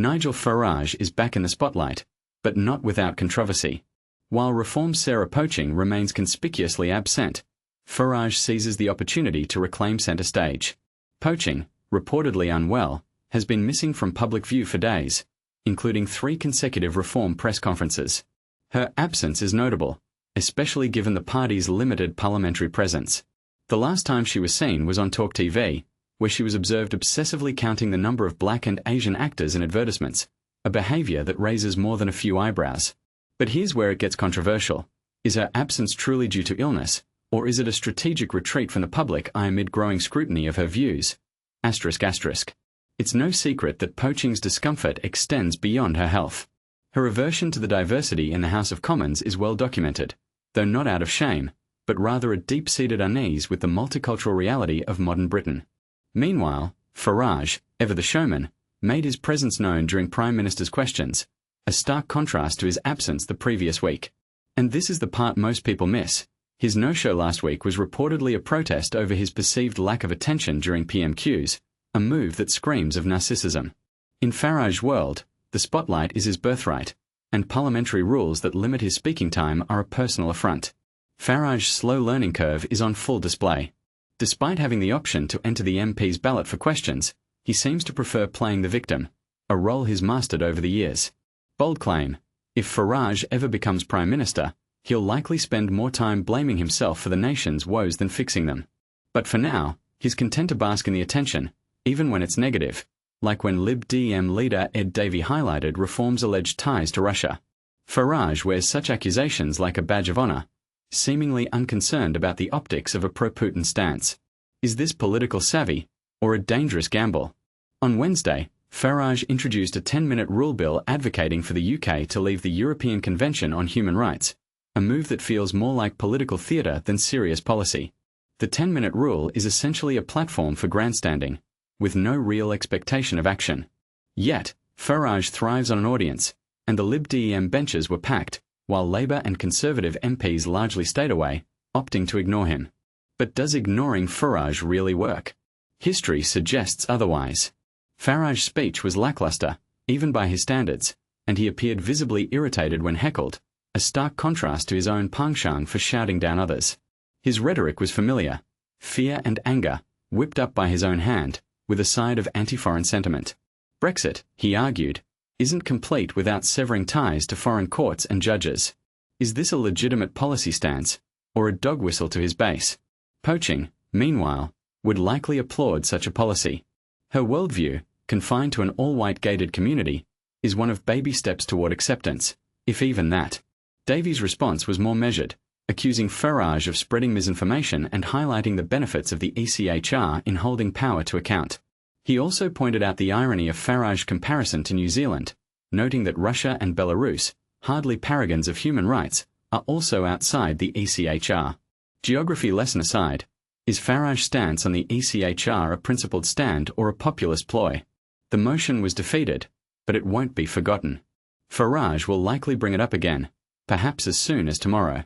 Nigel Farage is back in the spotlight, but not without controversy. While Reform's Sarah Pochin remains conspicuously absent, Farage seizes the opportunity to reclaim centre stage. Pochin, reportedly unwell, has been missing from public view for days, including 3 consecutive Reform press conferences. Her absence is notable, especially given the party's limited parliamentary presence. The last time she was seen was on Talk TV, where she was observed obsessively counting the number of black and Asian actors in advertisements, a behavior that raises more than a few eyebrows. But here's where it gets controversial. Is her absence truly due to illness, or is it a strategic retreat from the public eye amid growing scrutiny of her views? ****. It's no secret that Pochin's discomfort extends beyond her health. Her aversion to the diversity in the House of Commons is well documented, though not out of shame, but rather a deep-seated unease with the multicultural reality of modern Britain. Meanwhile, Farage, ever the showman, made his presence known during Prime Minister's questions, a stark contrast to his absence the previous week. And this is the part most people miss. His no-show last week was reportedly a protest over his perceived lack of attention during PMQs, a move that screams of narcissism. In Farage's world, the spotlight is his birthright, and parliamentary rules that limit his speaking time are a personal affront. Farage's slow learning curve is on full display. Despite having the option to enter the MP's ballot for questions, he seems to prefer playing the victim, a role he's mastered over the years. Bold claim: if Farage ever becomes Prime Minister, he'll likely spend more time blaming himself for the nation's woes than fixing them. But for now, he's content to bask in the attention, even when it's negative, like when Lib Dem leader Ed Davey highlighted Reform's alleged ties to Russia. Farage wears such accusations like a badge of honor, seemingly unconcerned about the optics of a pro-Putin stance. Is this political savvy, or a dangerous gamble? On Wednesday, Farage introduced a 10-minute rule bill advocating for the UK to leave the European Convention on Human Rights, a move that feels more like political theatre than serious policy. The 10-minute rule is essentially a platform for grandstanding, with no real expectation of action. Yet, Farage thrives on an audience, and the Lib Dem benches were packed, while Labour and Conservative MPs largely stayed away, opting to ignore him. But does ignoring Farage really work? History suggests otherwise. Farage's speech was lackluster, even by his standards, and he appeared visibly irritated when heckled, a stark contrast to his own penchant for shouting down others. His rhetoric was familiar: fear and anger, whipped up by his own hand, with a side of anti-foreign sentiment. Brexit, he argued, isn't complete without severing ties to foreign courts and judges. Is this a legitimate policy stance, or a dog whistle to his base? Pochin, meanwhile, would likely applaud such a policy. Her worldview, confined to an all-white gated community, is one of baby steps toward acceptance, if even that. Davies' response was more measured, accusing Farage of spreading misinformation and highlighting the benefits of the ECHR in holding power to account. He also pointed out the irony of Farage's comparison to New Zealand, noting that Russia and Belarus, hardly paragons of human rights, are also outside the ECHR. Geography lesson aside, is Farage's stance on the ECHR a principled stand or a populist ploy? The motion was defeated, but it won't be forgotten. Farage will likely bring it up again, perhaps as soon as tomorrow.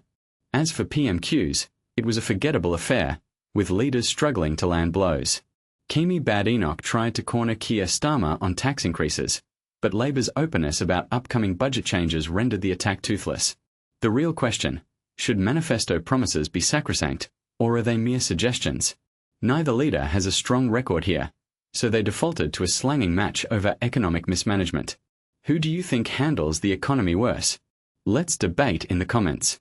As for PMQs, it was a forgettable affair, with leaders struggling to land blows. Kimi Badenoch tried to corner Keir Starmer on tax increases, but Labour's openness about upcoming budget changes rendered the attack toothless. The real question: should manifesto promises be sacrosanct, or are they mere suggestions? Neither leader has a strong record here, so they defaulted to a slanging match over economic mismanagement. Who do you think handles the economy worse? Let's debate in the comments.